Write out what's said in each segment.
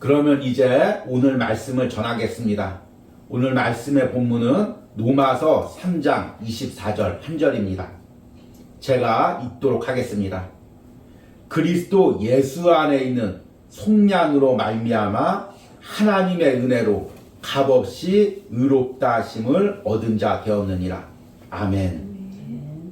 그러면 이제 오늘 말씀을 전하겠습니다. 오늘 말씀의 본문은 로마서 3장 24절 한 절입니다. 제가 읽도록 하겠습니다. 그리스도 예수 안에 있는 속량으로 말미암아 하나님의 은혜로 값없이 의롭다 하심을 얻은 자 되었느니라. 아멘.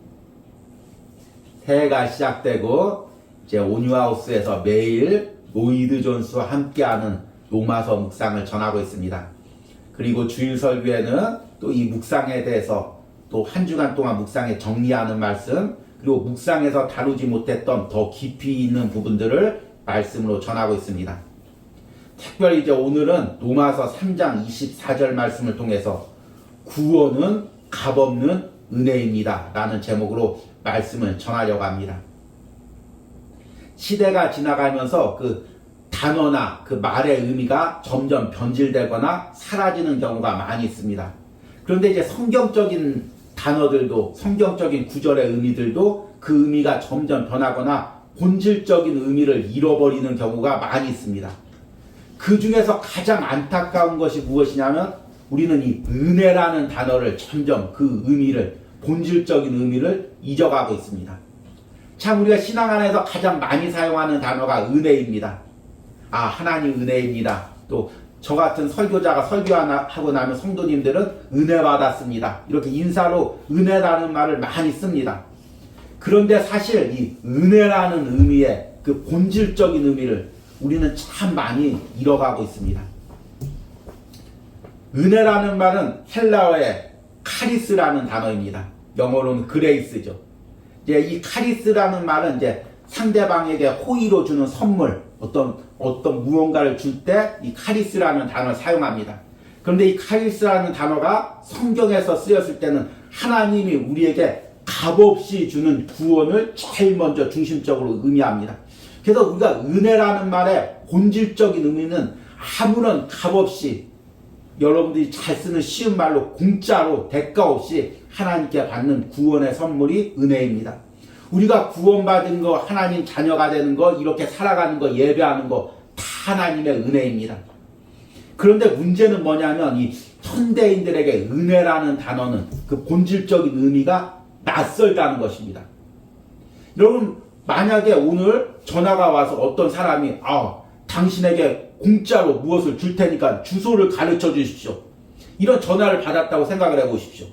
새해가 시작되고 이제 온유하우스에서 매일 로이드 존스와 함께하는 로마서 묵상을 전하고 있습니다. 그리고 주일 설교에는 또 이 묵상에 대해서 또 한 주간 동안 묵상에 정리하는 말씀, 그리고 묵상에서 다루지 못했던 더 깊이 있는 부분들을 말씀으로 전하고 있습니다. 특별히 이제 오늘은 로마서 3장 24절 말씀을 통해서 구원은 값없는 은혜입니다 라는 제목으로 말씀을 전하려고 합니다. 시대가 지나가면서 그 단어나 그 말의 의미가 점점 변질되거나 사라지는 경우가 많이 있습니다. 그런데 이제 성경적인 단어들도, 성경적인 구절의 의미들도 그 의미가 점점 변하거나 본질적인 의미를 잃어버리는 경우가 많이 있습니다. 그 중에서 가장 안타까운 것이 무엇이냐면 우리는 이 은혜라는 단어를 점점 그 의미를, 본질적인 의미를 잊어가고 있습니다. 참 우리가 신앙 안에서 가장 많이 사용하는 단어가 은혜입니다. 아, 하나님 은혜입니다. 또 저 같은 설교자가 설교하고 나면 성도님들은 은혜 받았습니다. 이렇게 인사로 은혜라는 말을 많이 씁니다. 그런데 사실 이 은혜라는 의미의 그 본질적인 의미를 우리는 참 많이 잃어가고 있습니다. 은혜라는 말은 헬라어의 카리스라는 단어입니다. 영어로는 그레이스죠. 이제 이 카리스라는 말은 이제 상대방에게 호의로 주는 선물, 어떤 무언가를 줄 때 이 카리스라는 단어를 사용합니다. 그런데 이 카리스라는 단어가 성경에서 쓰였을 때는 하나님이 우리에게 값없이 주는 구원을 제일 먼저 중심적으로 의미합니다. 그래서 우리가 은혜라는 말의 본질적인 의미는 아무런 값없이, 여러분들이 잘 쓰는 쉬운 말로 공짜로 대가 없이 하나님께 받는 구원의 선물이 은혜입니다. 우리가 구원받은 거, 하나님 자녀가 되는 거, 이렇게 살아가는 거, 예배하는 거 다 하나님의 은혜입니다. 그런데 문제는 뭐냐면 이 현대인들에게 은혜라는 단어는 그 본질적인 의미가 낯설다는 것입니다. 여러분, 만약에 오늘 전화가 와서 어떤 사람이 당신에게 공짜로 무엇을 줄 테니까 주소를 가르쳐 주십시오, 이런 전화를 받았다고 생각을 해보십시오.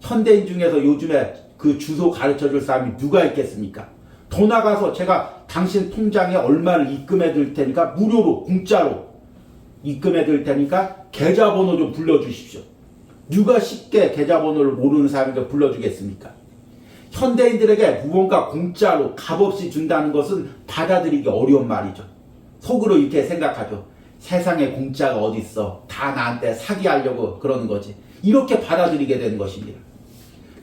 현대인 중에서 요즘에 그 주소 가르쳐 줄 사람이 누가 있겠습니까? 더 나가서 제가 당신 통장에 얼마를 입금해 드릴 테니까 무료로, 공짜로 입금해 드릴 테니까 계좌번호 좀 불러주십시오. 누가 쉽게 계좌번호를 모르는 사람에게 불러주겠습니까? 현대인들에게 무언가 공짜로 값없이 준다는 것은 받아들이기 어려운 말이죠. 속으로 이렇게 생각하죠. 세상에 공짜가 어디 있어. 다 나한테 사기하려고 그러는 거지. 이렇게 받아들이게 되는 것입니다.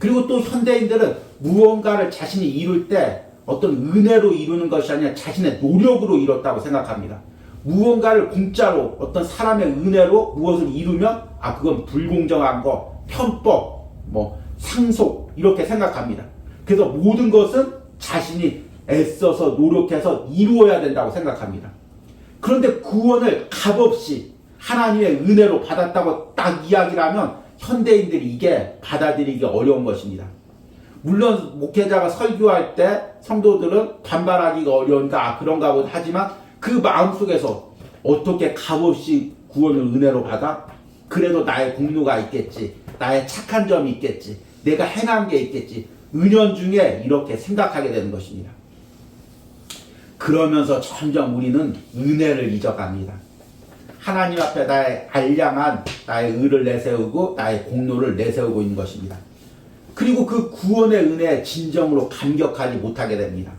그리고 또 현대인들은 무언가를 자신이 이룰 때 어떤 은혜로 이루는 것이 아니라 자신의 노력으로 이뤘다고 생각합니다. 무언가를 공짜로 어떤 사람의 은혜로 무엇을 이루면 그건 불공정한 거, 편법, 상속, 이렇게 생각합니다. 그래서 모든 것은 자신이 애써서 노력해서 이루어야 된다고 생각합니다. 그런데 구원을 값없이 하나님의 은혜로 받았다고 딱 이야기를 하면 현대인들이 이게 받아들이기 어려운 것입니다. 물론 목회자가 설교할 때 성도들은 반발하기가 어려우니까 그런가 보다 하지만 그 마음속에서 어떻게 값없이 구원을 은혜로 받아? 그래도 나의 공로가 있겠지, 나의 착한 점이 있겠지, 내가 행한 게 있겠지, 은연중에 이렇게 생각하게 되는 것입니다. 그러면서 점점 우리는 은혜를 잊어갑니다. 하나님 앞에 나의 알량한 나의 의를 내세우고 나의 공로를 내세우고 있는 것입니다. 그리고 그 구원의 은혜에 진정으로 감격하지 못하게 됩니다.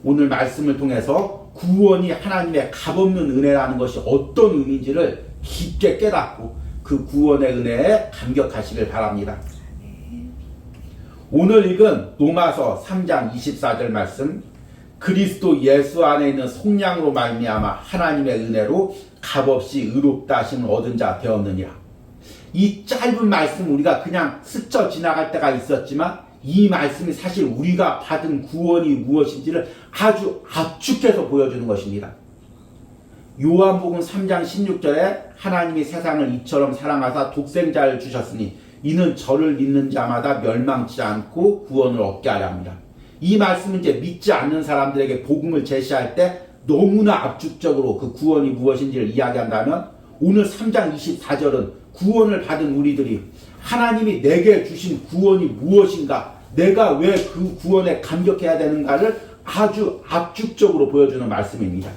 오늘 말씀을 통해서 구원이 하나님의 값없는 은혜라는 것이 어떤 의미인지를 깊게 깨닫고 그 구원의 은혜에 감격하시길 바랍니다. 오늘 읽은 로마서 3장 24절 말씀, 그리스도 예수 안에 있는 속량으로 말미암아 하나님의 은혜로 값없이 의롭다 하심을 얻은 자 되었느니라. 이 짧은 말씀 우리가 그냥 스쳐 지나갈 때가 있었지만 이 말씀이 사실 우리가 받은 구원이 무엇인지를 아주 압축해서 보여주는 것입니다. 요한복음 3장 16절에 하나님이 세상을 이처럼 사랑하사 독생자를 주셨으니 이는 저를 믿는 자마다 멸망치 않고 구원을 얻게 하려 합니다. 이 말씀은 이제 믿지 않는 사람들에게 복음을 제시할 때 너무나 압축적으로 그 구원이 무엇인지를 이야기한다면, 오늘 3장 24절은 구원을 받은 우리들이 하나님이 내게 주신 구원이 무엇인가, 내가 왜 그 구원에 감격해야 되는가를 아주 압축적으로 보여주는 말씀입니다.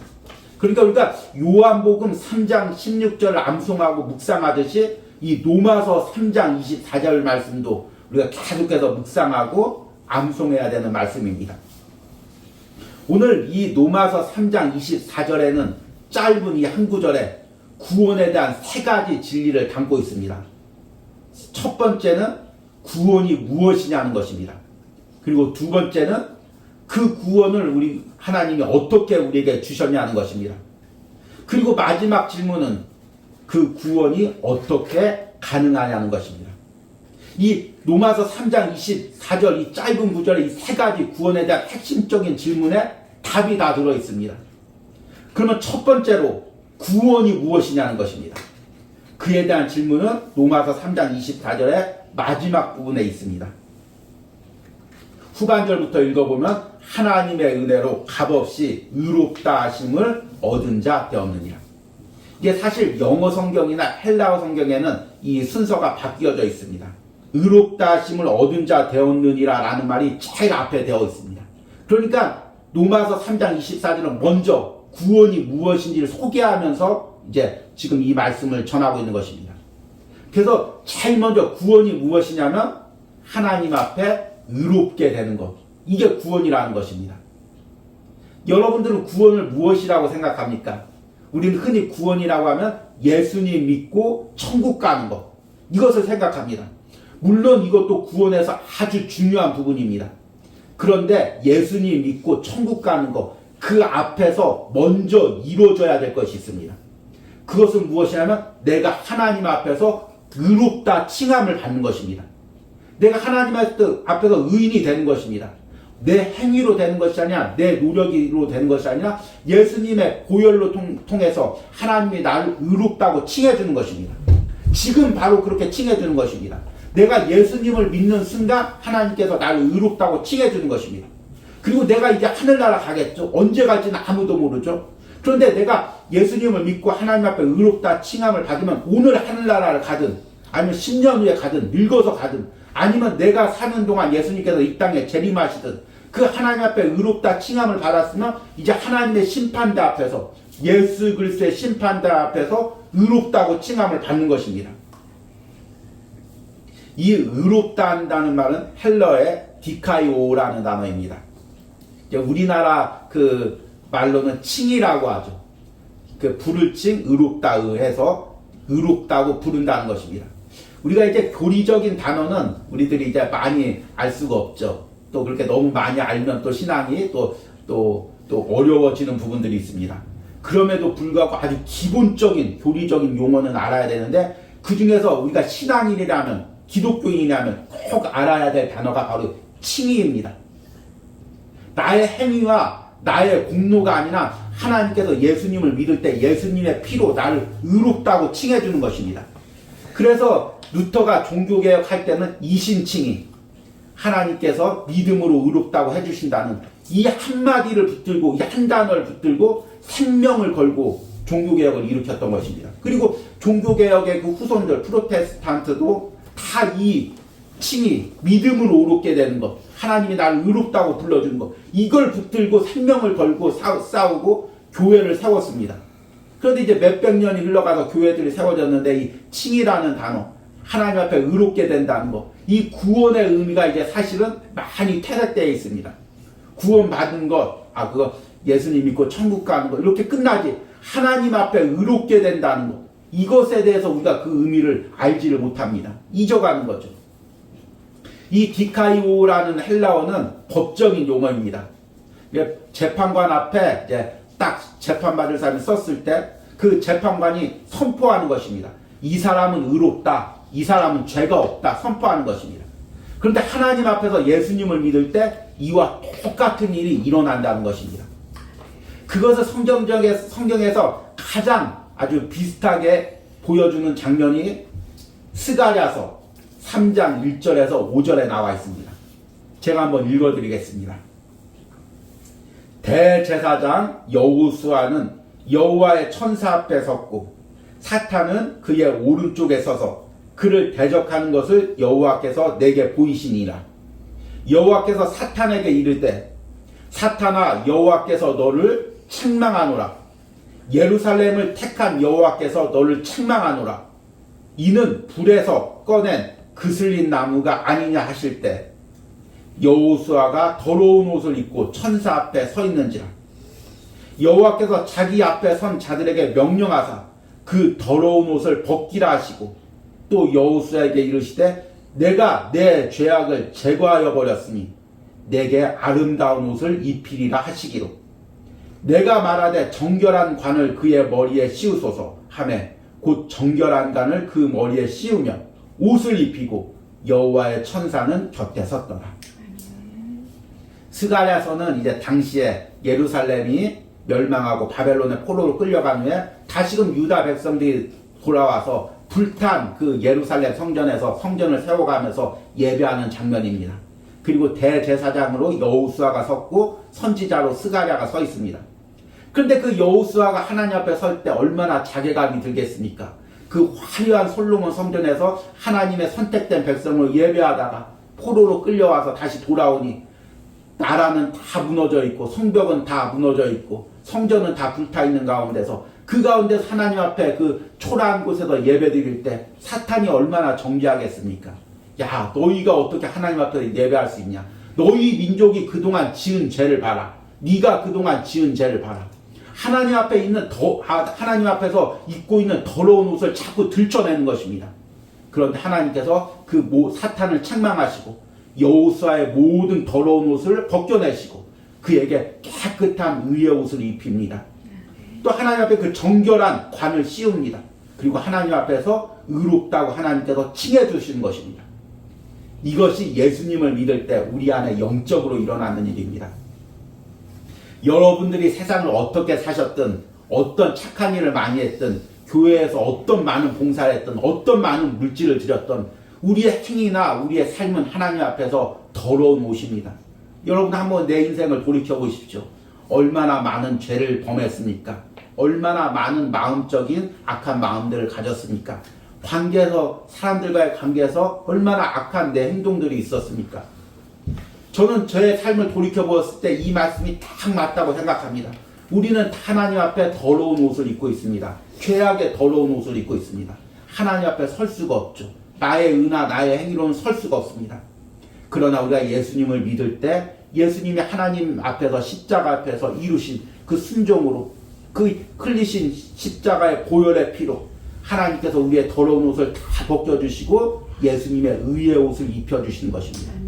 그러니까 우리가 요한복음 3장 16절을 암송하고 묵상하듯이 이 로마서 3장 24절 말씀도 우리가 계속해서 묵상하고 암송해야 되는 말씀입니다. 오늘 이 로마서 3장 24절에는 짧은 이 한 구절에 구원에 대한 세 가지 진리를 담고 있습니다. 첫 번째는 구원이 무엇이냐는 것입니다. 그리고 두 번째는 그 구원을 우리 하나님이 어떻게 우리에게 주셨냐는 것입니다. 그리고 마지막 질문은 그 구원이 어떻게 가능하냐는 것입니다. 이 로마서 3장 24절 이 짧은 구절에 이 세 가지 구원에 대한 핵심적인 질문에 답이 다 들어 있습니다. 그러면 첫 번째로 구원이 무엇이냐는 것입니다. 그에 대한 질문은 로마서 3장 24절의 마지막 부분에 있습니다. 후반절부터 읽어보면 하나님의 은혜로 값없이 의롭다 하심을 얻은 자 되었느니라. 이게 사실 영어 성경이나 헬라어 성경에는 이 순서가 바뀌어져 있습니다. 의롭다 하심을 얻은 자 되었느니라 라는 말이 제일 앞에 되어 있습니다. 그러니까 로마서 3장 24절은 먼저 구원이 무엇인지를 소개하면서 이제 지금 이 말씀을 전하고 있는 것입니다. 그래서 제일 먼저 구원이 무엇이냐면 하나님 앞에 의롭게 되는 것, 이게 구원이라는 것입니다. 여러분들은 구원을 무엇이라고 생각합니까? 우리는 흔히 구원이라고 하면 예수님 믿고 천국 가는 것, 이것을 생각합니다. 물론 이것도 구원에서 아주 중요한 부분입니다. 그런데 예수님 믿고 천국 가는 것, 그 앞에서 먼저 이루어져야 될 것이 있습니다. 그것은 무엇이냐면 내가 하나님 앞에서 의롭다 칭함을 받는 것입니다. 내가 하나님 앞에서 의인이 되는 것입니다. 내 행위로 되는 것이 아니라 내 노력으로 되는 것이 아니라 예수님의 보혈로 통해서 하나님이 나를 의롭다고 칭해주는 것입니다. 지금 바로 그렇게 칭해주는 것입니다. 내가 예수님을 믿는 순간 하나님께서 나를 의롭다고 칭해주는 것입니다. 그리고 내가 이제 하늘나라 가겠죠. 언제 갈지는 아무도 모르죠. 그런데 내가 예수님을 믿고 하나님 앞에 의롭다 칭함을 받으면 오늘 하늘나라를 가든 아니면 10년 후에 가든 늙어서 가든 아니면 내가 사는 동안 예수님께서 이 땅에 재림하시든 그 하나님 앞에 의롭다 칭함을 받았으면 이제 하나님의 심판대 앞에서 예수 그리스도의 심판대 앞에서 의롭다고 칭함을 받는 것입니다. 이 의롭다 한다는 말은 헬러의 디카이오라는 단어입니다. 우리나라 그 말로는 칭이라고 하죠. 그 부를 칭, 의롭다 해서 의롭다고 부른다는 것입니다. 우리가 이제 교리적인 단어는 우리들이 이제 많이 알 수가 없죠. 또 그렇게 너무 많이 알면 또 신앙이 또 어려워지는 부분들이 있습니다. 그럼에도 불구하고 아주 기본적인 교리적인 용어는 알아야 되는데 그 중에서 우리가 신앙인이라면 기독교인이라면 꼭 알아야 될 단어가 바로 칭의입니다. 나의 행위와 나의 공로가 아니라 하나님께서 예수님을 믿을 때 예수님의 피로 나를 의롭다고 칭해주는 것입니다. 그래서 루터가 종교개혁 할 때는 이신칭의, 하나님께서 믿음으로 의롭다고 해주신다는 이 한마디를 붙들고 이 한 단어를 붙들고 생명을 걸고 종교개혁을 일으켰던 것입니다. 그리고 종교개혁의 그 후손들 프로테스탄트도 다 이 칭의, 믿음으로 의롭게 되는 것, 하나님이 나를 의롭다고 불러주는 것, 이걸 붙들고 생명을 걸고 싸우고 교회를 세웠습니다. 그런데 이제 몇백 년이 흘러가서 교회들이 세워졌는데 이 칭이라는 단어, 하나님 앞에 의롭게 된다는 것, 이 구원의 의미가 이제 사실은 많이 퇴색되어 있습니다. 구원받은 것, 그거 예수님 믿고 천국 가는 것, 이렇게 끝나지 하나님 앞에 의롭게 된다는 것, 이것에 대해서 우리가 그 의미를 알지를 못합니다. 잊어가는 거죠. 이 디카이오라는 헬라어는 법적인 용어입니다. 재판관 앞에 이제 딱 재판받을 사람이 썼을 때 그 재판관이 선포하는 것입니다. 이 사람은 의롭다, 이 사람은 죄가 없다 선포하는 것입니다. 그런데 하나님 앞에서 예수님을 믿을 때 이와 똑같은 일이 일어난다는 것입니다. 그것을 성경에서 가장 아주 비슷하게 보여주는 장면이 스가랴서 3장 1절에서 5절에 나와 있습니다. 제가 한번 읽어드리겠습니다. 대제사장 여호수아는 여호와의 천사 앞에 섰고 사탄은 그의 오른쪽에 서서 그를 대적하는 것을 여호와께서 내게 보이시니라. 여호와께서 사탄에게 이르되 사탄아 여호와께서 너를 책망하노라. 예루살렘을 택한 여호와께서 너를 책망하노라. 이는 불에서 꺼낸 그슬린 나무가 아니냐 하실 때 여호수아가 더러운 옷을 입고 천사 앞에 서 있는지라. 여호와께서 자기 앞에 선 자들에게 명령하사 그 더러운 옷을 벗기라 하시고 또 여호수아에게 이르시되 내가 내 죄악을 제거하여 버렸으니 내게 아름다운 옷을 입히리라 하시기로 내가 말하되 정결한 관을 그의 머리에 씌우소서 하매 곧 정결한 관을 그 머리에 씌우면 옷을 입히고 여호와의 천사는 곁에 섰더라. 스가랴서는 이제 당시에 예루살렘이 멸망하고 바벨론의 포로로 끌려간 후에 다시금 유다 백성들이 돌아와서 불탄 그 예루살렘 성전에서 성전을 세워가면서 예배하는 장면입니다. 그리고 대제사장으로 여호수아가 섰고 선지자로 스가랴가 서 있습니다. 그런데 그 여호수아가 하나님 앞에 설 때 얼마나 자괴감이 들겠습니까? 그 화려한 솔로몬 성전에서 하나님의 선택된 백성을 예배하다가 포로로 끌려와서 다시 돌아오니 나라는 다 무너져 있고 성벽은 다 무너져 있고 성전은 다 불타 있는 가운데서 그 가운데서 하나님 앞에 그 초라한 곳에서 예배드릴 때 사탄이 얼마나 정죄하겠습니까? 야, 너희가 어떻게 하나님 앞에 예배할 수 있냐? 너희 민족이 그동안 지은 죄를 봐라. 네가 그동안 지은 죄를 봐라. 하나님 앞에 있는 하나님 앞에서 입고 있는 더러운 옷을 자꾸 들춰내는 것입니다. 그런데 하나님께서 그 사탄을 책망하시고 여호수아의 모든 더러운 옷을 벗겨내시고 그에게 깨끗한 의의 옷을 입힙니다. 또 하나님 앞에 그 정결한 관을 씌웁니다. 그리고 하나님 앞에서 의롭다고 하나님께서 칭해 주시는 것입니다. 이것이 예수님을 믿을 때 우리 안에 영적으로 일어나는 일입니다. 여러분들이 세상을 어떻게 사셨든 어떤 착한 일을 많이 했든 교회에서 어떤 많은 봉사를 했든 어떤 많은 물질을 드렸든 우리의 행위나 우리의 삶은 하나님 앞에서 더러운 옷입니다. 여러분 한번 내 인생을 돌이켜 보십시오. 얼마나 많은 죄를 범했습니까? 얼마나 많은 마음적인 악한 마음들을 가졌습니까? 관계에서 사람들과의 관계에서 얼마나 악한 내 행동들이 있었습니까? 저는 저의 삶을 돌이켜 보았을 때 이 말씀이 딱 맞다고 생각합니다. 우리는 하나님 앞에 더러운 옷을 입고 있습니다. 죄악의 더러운 옷을 입고 있습니다. 하나님 앞에 설 수가 없죠. 나의 의나 나의 행위로는 설 수가 없습니다. 그러나 우리가 예수님을 믿을 때 예수님이 하나님 앞에서 십자가 앞에서 이루신 그 순종으로 그 흘리신 십자가의 보혈의 피로 하나님께서 우리의 더러운 옷을 다 벗겨주시고 예수님의 의의 옷을 입혀주시는 것입니다.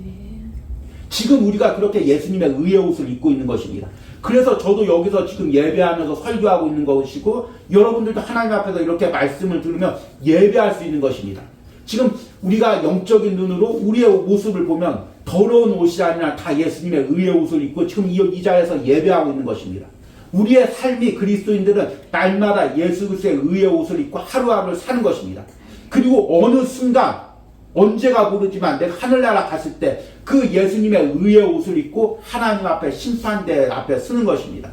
지금 우리가 그렇게 예수님의 의의 옷을 입고 있는 것입니다. 그래서 저도 여기서 지금 예배하면서 설교하고 있는 것이고 여러분들도 하나님 앞에서 이렇게 말씀을 들으며 예배할 수 있는 것입니다. 지금 우리가 영적인 눈으로 우리의 모습을 보면 더러운 옷이 아니라 다 예수님의 의의 옷을 입고 지금 이 자리에서 예배하고 있는 것입니다. 우리의 삶이 그리스도인들은 날마다 예수 그리스도의 의의 옷을 입고 하루하루를 사는 것입니다. 그리고 어느 순간 언제가 모르지만 내가 하늘나라 갔을 때 그 예수님의 의의 옷을 입고 하나님 앞에 심판대 앞에 서는 것입니다.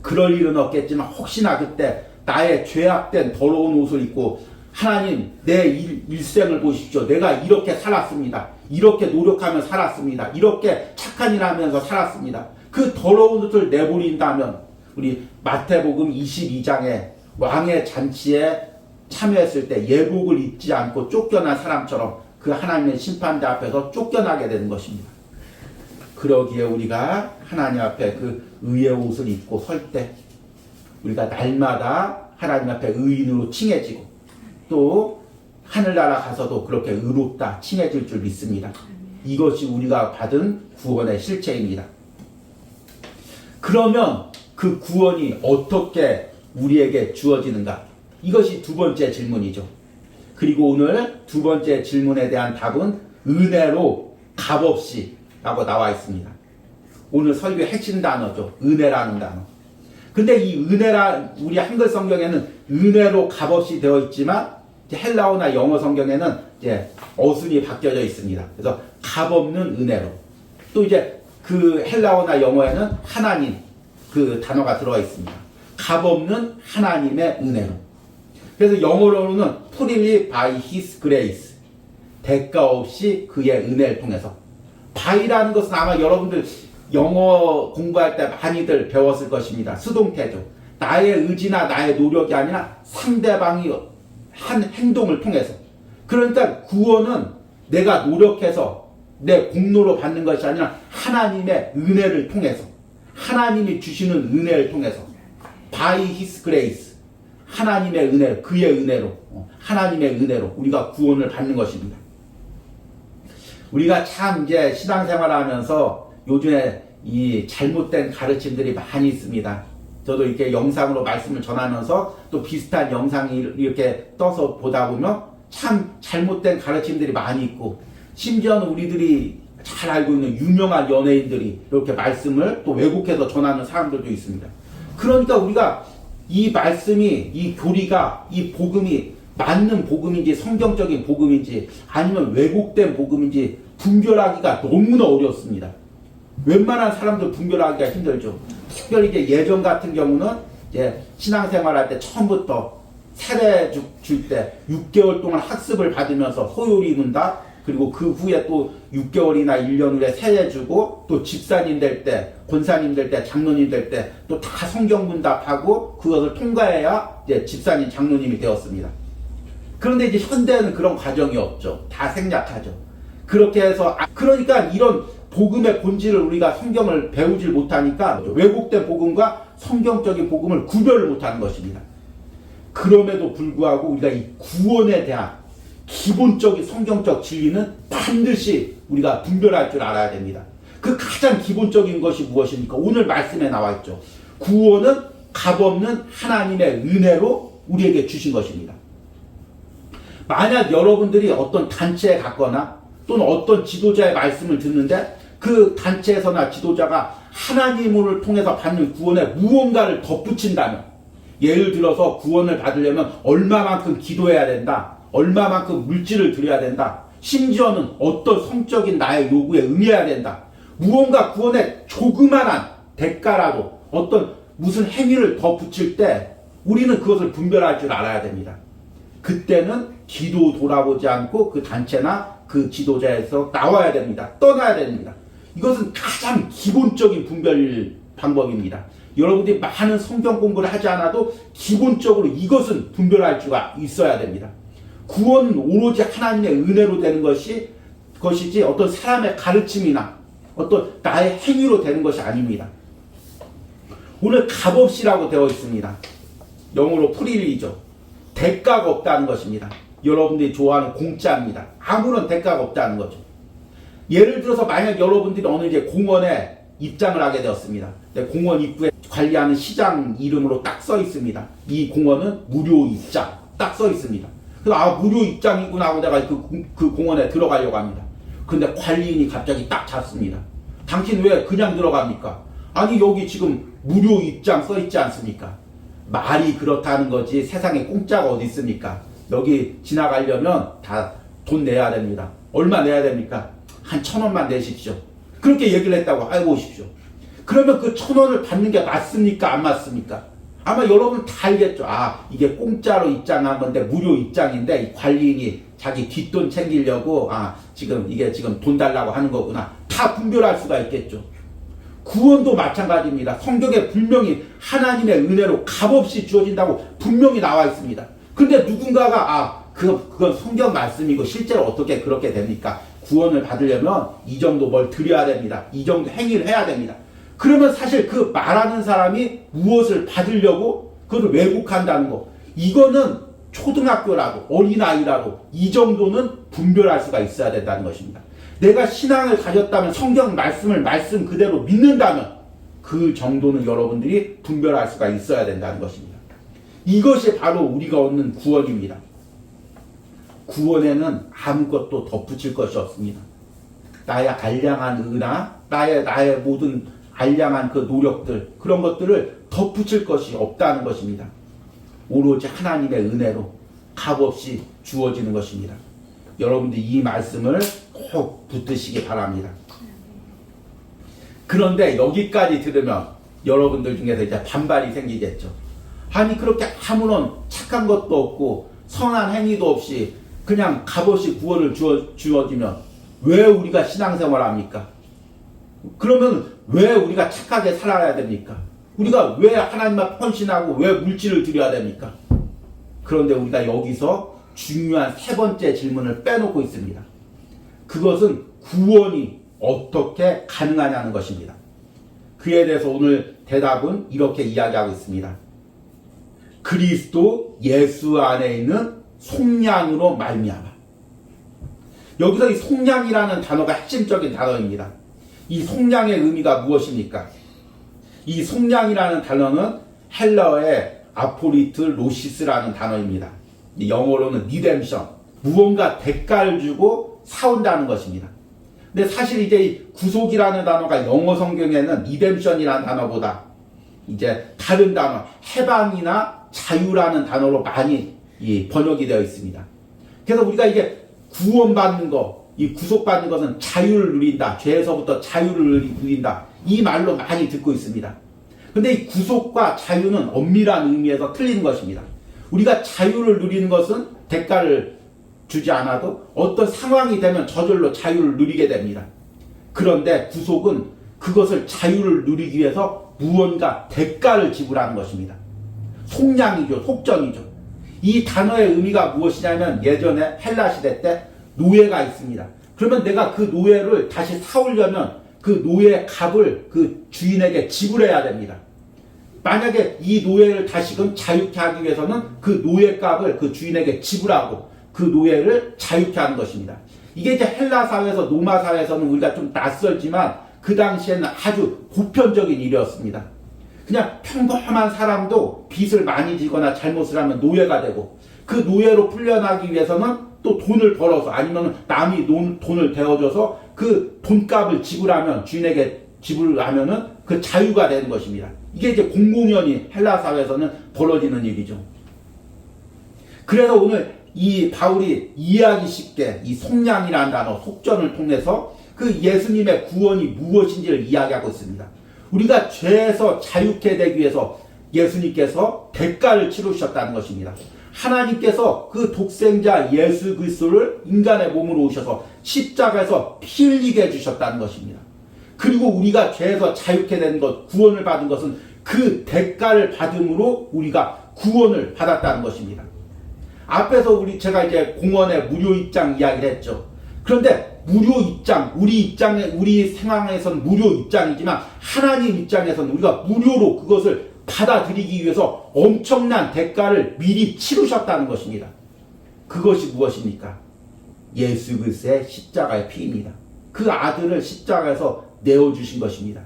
그럴 일은 없겠지만 혹시나 그때 나의 죄악된 더러운 옷을 입고 하나님 내 일생을 보십시오. 내가 이렇게 살았습니다. 이렇게 노력하며 살았습니다. 이렇게 착한 일 하면서 살았습니다. 그 더러운 옷을 내버린다면 우리 마태복음 22장에 왕의 잔치에 참여했을 때 예복을 입지 않고 쫓겨난 사람처럼 그 하나님의 심판대 앞에서 쫓겨나게 되는 것입니다. 그러기에 우리가 하나님 앞에 그 의의 옷을 입고 설 때 우리가 날마다 하나님 앞에 의인으로 칭해지고 또 하늘나라 가서도 그렇게 의롭다 칭해질 줄 믿습니다. 이것이 우리가 받은 구원의 실체입니다. 그러면 그 구원이 어떻게 우리에게 주어지는가? 이것이 두 번째 질문이죠. 그리고 오늘 두 번째 질문에 대한 답은 은혜로 값없이 라고 나와 있습니다. 오늘 설교의 핵심 단어죠. 은혜라는 단어. 근데 이 은혜라 우리 한글 성경에는 은혜로 값없이 되어 있지만 이제 헬라어나 영어 성경에는 이제 어순이 바뀌어져 있습니다. 그래서 값없는 은혜로. 또 이제 그 헬라어나 영어에는 하나님 그 단어가 들어가 있습니다. 값없는 하나님의 은혜로. 그래서 영어로는 freely by his grace. 대가 없이 그의 은혜를 통해서. by라는 것은 아마 여러분들 영어 공부할 때 많이들 배웠을 것입니다. 수동태죠. 나의 의지나 나의 노력이 아니라 상대방이 한 행동을 통해서. 그러니까 구원은 내가 노력해서 내 공로로 받는 것이 아니라 하나님의 은혜를 통해서, 하나님이 주시는 은혜를 통해서, by his grace, 하나님의 은혜, 그의 은혜로, 하나님의 은혜로 우리가 구원을 받는 것입니다. 우리가 참 이제 신앙생활하면서 요즘에 이 잘못된 가르침들이 많이 있습니다. 저도 이렇게 영상으로 말씀을 전하면서 또 비슷한 영상이 이렇게 떠서 보다 보면 참 잘못된 가르침들이 많이 있고, 심지어는 우리들이 잘 알고 있는 유명한 연예인들이 이렇게 말씀을 또 왜곡해서 전하는 사람들도 있습니다. 그러니까 우리가 이 말씀이, 이 교리가, 이 복음이 맞는 복음인지 성경적인 복음인지 아니면 왜곡된 복음인지 분별하기가 너무나 어렵습니다. 웬만한 사람들 분별하기가 힘들죠. 특별히 이제 예전 같은 경우는 이제 신앙생활할 때 처음부터 세례 줄 때 6개월 동안 학습을 받으면서 소요리 입는다. 그리고 그 후에 또 6개월이나 1년 후에 세례 주고 또 집사님 될 때, 권사님 될 때, 장로님 될 때 또 다 성경 문답하고 그것을 통과해야 이제 집사님, 장로님이 되었습니다. 그런데 이제 현대에는 그런 과정이 없죠. 다 생략하죠. 그렇게 해서 그러니까 이런 복음의 본질을 우리가 성경을 배우질 못하니까 왜곡된 복음과 성경적인 복음을 구별을 못하는 것입니다. 그럼에도 불구하고 우리가 이 구원에 대한 기본적인 성경적 진리는 반드시 우리가 분별할 줄 알아야 됩니다. 그 가장 기본적인 것이 무엇입니까? 오늘 말씀에 나와 있죠. 구원은 값없는 하나님의 은혜로 우리에게 주신 것입니다. 만약 여러분들이 어떤 단체에 갔거나 또는 어떤 지도자의 말씀을 듣는데 그 단체에서나 지도자가 하나님을 통해서 받는 구원에 무언가를 덧붙인다면, 예를 들어서 구원을 받으려면 얼마만큼 기도해야 된다, 얼마만큼 물질을 드려야 된다, 심지어는 어떤 성적인 나의 요구에 응해야 된다, 무언가 구원에 조그만한 대가라도 어떤 무슨 행위를 덧붙일 때 우리는 그것을 분별할 줄 알아야 됩니다. 그때는 기도 돌아보지 않고 그 단체나 그 지도자에서 나와야 됩니다. 떠나야 됩니다. 이것은 가장 기본적인 분별 방법입니다. 여러분들이 많은 성경 공부를 하지 않아도 기본적으로 이것은 분별할 수가 있어야 됩니다. 구원은 오로지 하나님의 은혜로 되는 것이지 어떤 사람의 가르침이나 어떤 나의 행위로 되는 것이 아닙니다. 오늘 값없이라고 되어 있습니다. 영어로 프리리죠. 대가가 없다는 것입니다. 여러분들이 좋아하는 공짜입니다. 아무런 대가가 없다는 거죠. 예를 들어서 만약 여러분들이 어느 이제 공원에 입장을 하게 되었습니다. 공원 입구에 관리하는 시장 이름으로 딱 써 있습니다. 이 공원은 무료 입장 딱 써 있습니다. 그래서 무료 입장이구나 하고 내가 그 공원에 들어가려고 합니다. 근데 관리인이 갑자기 딱 잡습니다. 당신 왜 그냥 들어갑니까? 아니 여기 지금 무료 입장 써 있지 않습니까? 말이 그렇다는 거지 세상에 공짜가 어디 있습니까? 여기 지나가려면 다 돈 내야 됩니다. 얼마 내야 됩니까? 한 1,000원만 내십시오. 그렇게 얘기를 했다고 알고 오십시오. 그러면 그 1,000원을 받는 게 맞습니까? 안 맞습니까? 아마 여러분 다 알겠죠. 이게 공짜로 입장한 건데 무료 입장인데 이 관리인이 자기 뒷돈 챙기려고 이게 지금 돈 달라고 하는 거구나. 다 분별할 수가 있겠죠. 구원도 마찬가지입니다. 성경에 분명히 하나님의 은혜로 값없이 주어진다고 분명히 나와 있습니다. 근데 누군가가 그건 성경 말씀이고 실제로 어떻게 그렇게 됩니까? 구원을 받으려면 이 정도 뭘 드려야 됩니다. 이 정도 행위를 해야 됩니다. 그러면 사실 그 말하는 사람이 무엇을 받으려고 그걸 왜곡한다는 거, 이거는 초등학교라도 어린아이라도 이 정도는 분별할 수가 있어야 된다는 것입니다. 내가 신앙을 가졌다면 성경 말씀을 말씀 그대로 믿는다면 그 정도는 여러분들이 분별할 수가 있어야 된다는 것입니다. 이것이 바로 우리가 얻는 구원입니다. 구원에는 아무것도 덧붙일 것이 없습니다. 나의 알량한 의나 나의 모든 알량한 그 노력들, 그런 것들을 덧붙일 것이 없다는 것입니다. 오로지 하나님의 은혜로 값없이 주어지는 것입니다. 여러분들 이 말씀을 꼭 붙드시기 바랍니다. 그런데 여기까지 들으면 여러분들 중에서 이제 반발이 생기겠죠. 아니 그렇게 아무런 착한 것도 없고 선한 행위도 없이 그냥 값없이 구원을 주어지면 왜 우리가 신앙생활 합니까? 그러면 왜 우리가 착하게 살아야 됩니까? 우리가 왜 하나님만 헌신하고 왜 물질을 드려야 됩니까? 그런데 우리가 여기서 중요한 세 번째 질문을 빼놓고 있습니다. 그것은 구원이 어떻게 가능하냐는 것입니다. 그에 대해서 오늘 대답은 이렇게 이야기하고 있습니다. 그리스도 예수 안에 있는 속량으로 말미암아. 여기서 이 속량이라는 단어가 핵심적인 단어입니다. 이 속량의 의미가 무엇입니까? 이 속량이라는 단어는 헬라어의 아포리트 로시스라는 단어입니다. 영어로는 리뎀션, 무언가 대가를 주고 사온다는 것입니다. 근데 사실 이제 이 구속이라는 단어가 영어 성경에는 리뎀션이라는 단어보다 이제 다른 단어, 해방이나 자유라는 단어로 많이 번역이 되어 있습니다. 그래서 우리가 이제 구원받는 거, 이 구속받는 것은 자유를 누린다, 죄에서부터 자유를 누린다, 이 말로 많이 듣고 있습니다. 근데 이 구속과 자유는 엄밀한 의미에서 틀린 것입니다. 우리가 자유를 누리는 것은 대가를 주지 않아도 어떤 상황이 되면 저절로 자유를 누리게 됩니다. 그런데 구속은 그것을 자유를 누리기 위해서 무언가 대가를 지불하는 것입니다. 속량이죠. 속전이죠. 이 단어의 의미가 무엇이냐면 예전에 헬라 시대 때 노예가 있습니다. 그러면 내가 그 노예를 다시 사오려면 그 노예의 값을 그 주인에게 지불해야 됩니다. 만약에 이 노예를 다시금 자유케 하기 위해서는 그 노예 값을 그 주인에게 지불하고 그 노예를 자유케 하는 것입니다. 이게 이제 헬라 사회에서 로마 사회에서는 우리가 좀 낯설지만 그 당시에는 아주 보편적인 일이었습니다. 그냥 평범한 사람도 빚을 많이 지거나 잘못을 하면 노예가 되고 그 노예로 풀려나기 위해서는 또 돈을 벌어서 아니면 남이 돈을 대어줘서 그 돈값을 지불하면 주인에게 지불하면은 그 자유가 되는 것입니다. 이게 이제 공공연히 헬라 사회에서는 벌어지는 일이죠. 그래서 오늘 이 바울이 이해하기 쉽게 이 속량이라는 단어, 속전을 통해서 그 예수님의 구원이 무엇인지를 이야기하고 있습니다. 우리가 죄에서 자유케 되기 위해서 예수님께서 대가를 치르셨다는 것입니다. 하나님께서 그 독생자 예수 그리스도를 인간의 몸으로 오셔서 십자가에서 피 흘리게 해주셨다는 것입니다. 그리고 우리가 죄에서 자유케 된 것, 구원을 받은 것은 그 대가를 받음으로 우리가 구원을 받았다는 것입니다. 앞에서 제가 이제 공원의 무료 입장 이야기를 했죠. 그런데 무료 입장, 우리 상황에서는 무료 입장이지만 하나님 입장에서는 우리가 무료로 그것을 받아들이기 위해서 엄청난 대가를 미리 치르셨다는 것입니다. 그것이 무엇입니까? 예수 그리스도의 십자가의 피입니다. 그 아들을 십자가에서 내어주신 것입니다.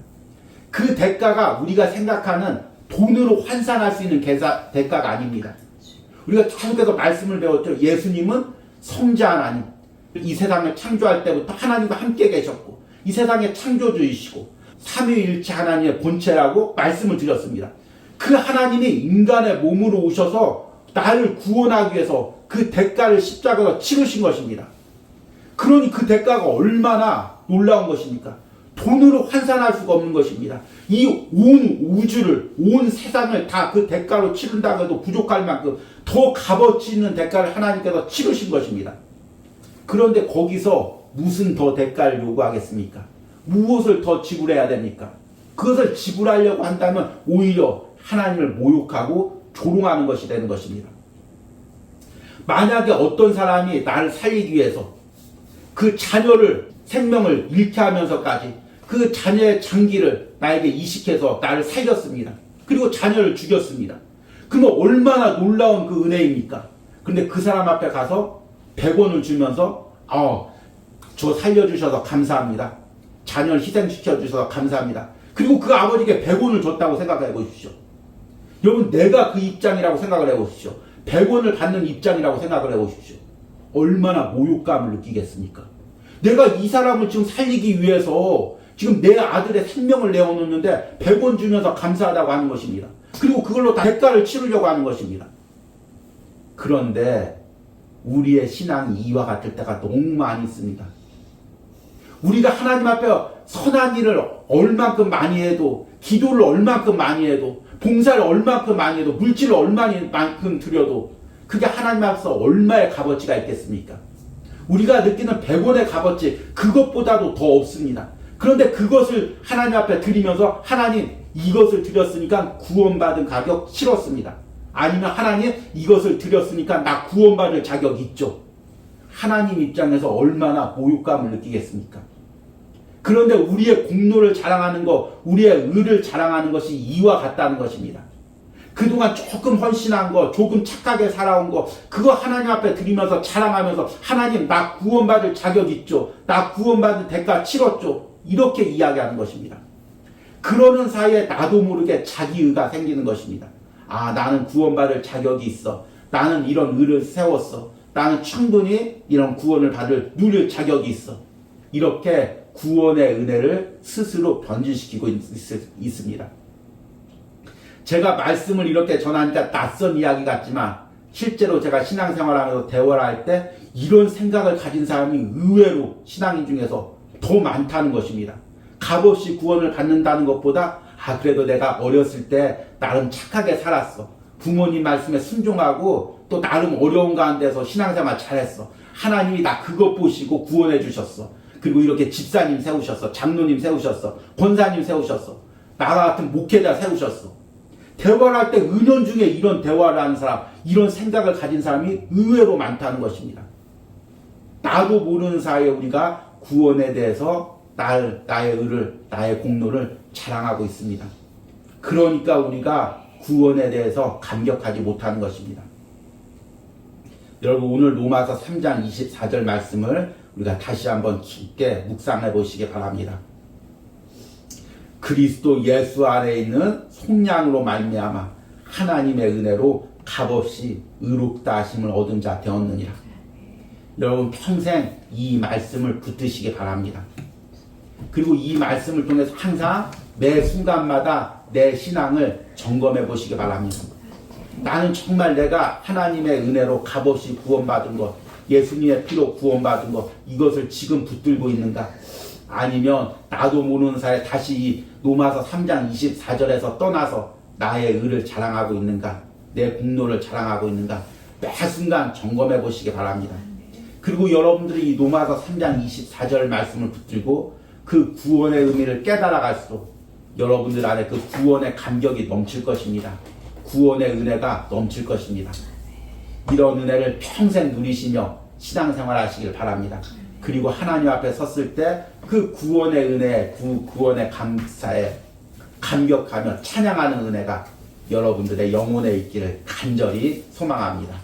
그 대가가 우리가 생각하는 돈으로 환산할 수 있는 대가가 아닙니다. 우리가 계속해서 말씀을 배웠죠. 예수님은 성자 하나님, 이 세상을 창조할 때부터 하나님과 함께 계셨고 이 세상의 창조주이시고 삼위일체 하나님의 본체라고 말씀을 드렸습니다. 그 하나님이 인간의 몸으로 오셔서 나를 구원하기 위해서 그 대가를 십자가에서 치르신 것입니다. 그러니 그 대가가 얼마나 놀라운 것입니까? 돈으로 환산할 수가 없는 것입니다. 이 온 우주를, 온 세상을 다 그 대가로 치른다고 해도 부족할 만큼 더 값어치 있는 대가를 하나님께서 치르신 것입니다. 그런데 거기서 무슨 더 대가를 요구하겠습니까? 무엇을 더 지불해야 됩니까? 그것을 지불하려고 한다면 오히려 하나님을 모욕하고 조롱하는 것이 되는 것입니다. 만약에 어떤 사람이 나를 살리기 위해서 그 자녀를 생명을 잃게 하면서까지 그 자녀의 장기를 나에게 이식해서 나를 살렸습니다. 그리고 자녀를 죽였습니다. 그러면 얼마나 놀라운 그 은혜입니까? 그런데 그 사람 앞에 가서 100원을 주면서 저 살려주셔서 감사합니다. 자녀를 희생시켜주셔서 감사합니다. 그리고 그 아버지에게 100원을 줬다고 생각해 보십시오. 여러분 내가 그 입장이라고 생각을 해보십시오. 100원을 받는 입장이라고 생각을 해보십시오. 얼마나 모욕감을 느끼겠습니까? 내가 이 사람을 지금 살리기 위해서 지금 내 아들의 생명을 내어놓는데 100원 주면서 감사하다고 하는 것입니다. 그리고 그걸로 다 대가를 치르려고 하는 것입니다. 그런데 우리의 신앙이 이와 같을 때가 너무 많이 있습니다. 우리가 하나님 앞에 선한 일을 얼만큼 많이 해도, 기도를 얼만큼 많이 해도, 봉사를 얼만큼 많이 해도, 물질을 얼만큼 드려도 그게 하나님 앞에서 얼마의 값어치가 있겠습니까? 우리가 느끼는 100원의 값어치, 그것보다도 더 없습니다. 그런데 그것을 하나님 앞에 드리면서 하나님 이것을 드렸으니까 구원받은 가격 치렀습니다. 아니면 하나님 이것을 드렸으니까 나 구원받을 자격 있죠. 하나님 입장에서 얼마나 모욕감을 느끼겠습니까? 그런데 우리의 공로를 자랑하는 것, 우리의 의를 자랑하는 것이 이와 같다는 것입니다. 그동안 조금 헌신한 거, 조금 착하게 살아온 거, 그거 하나님 앞에 드리면서 자랑하면서 하나님 나 구원받을 자격 있죠. 나 구원받을 대가 치렀죠. 이렇게 이야기하는 것입니다. 그러는 사이에 나도 모르게 자기의가 생기는 것입니다. 아, 나는 구원받을 자격이 있어. 나는 이런 의를 세웠어. 나는 충분히 이런 구원을 누릴 자격이 있어. 이렇게 구원의 은혜를 스스로 변질시키고 있습니다. 제가 말씀을 이렇게 전하니까 낯선 이야기 같지만 실제로 제가 신앙생활하면서 대화를 할 때 이런 생각을 가진 사람이 의외로 신앙인 중에서 더 많다는 것입니다. 값없이 구원을 받는다는 것보다 그래도 내가 어렸을 때 나름 착하게 살았어. 부모님 말씀에 순종하고 또 나름 어려운 가운데서 신앙생활 잘했어. 하나님이 나 그것 보시고 구원해 주셨어. 그리고 이렇게 집사님 세우셨어. 장로님 세우셨어. 권사님 세우셨어. 나와 같은 목회자 세우셨어. 대화를 할 때 은연중에 이런 대화를 하는 사람, 이런 생각을 가진 사람이 의외로 많다는 것입니다. 나도 모르는 사이에 우리가 구원에 대해서 나의 의를, 나의 공로를 자랑하고 있습니다. 그러니까 우리가 구원에 대해서 감격하지 못하는 것입니다. 여러분, 오늘 로마서 3장 24절 말씀을 우리가 다시 한번 깊게 묵상해 보시기 바랍니다. 그리스도 예수 안에 있는 속량으로 말미암아 하나님의 은혜로 값없이 의롭다 하심을 얻은 자 되었느니라. 여러분, 평생 이 말씀을 붙드시기 바랍니다. 그리고 이 말씀을 통해서 항상 매 순간마다 내 신앙을 점검해 보시기 바랍니다. 나는 정말 내가 하나님의 은혜로 값없이 구원받은 것, 예수님의 피로 구원받은 것, 이것을 지금 붙들고 있는가? 아니면 나도 모르는 사이에 다시 이 로마서 3장 24절에서 떠나서 나의 의를 자랑하고 있는가? 내 공로를 자랑하고 있는가? 매 순간 점검해 보시기 바랍니다. 그리고 여러분들이 이 로마서 3장 24절 말씀을 붙들고 그 구원의 의미를 깨달아 갈수록 여러분들 안에 그 구원의 감격이 넘칠 것입니다. 구원의 은혜가 넘칠 것입니다. 이런 은혜를 평생 누리시며 신앙생활 하시길 바랍니다. 그리고 하나님 앞에 섰을 때 그 구원의 은혜, 구원의 감사에 감격하며 찬양하는 은혜가 여러분들의 영혼에 있기를 간절히 소망합니다.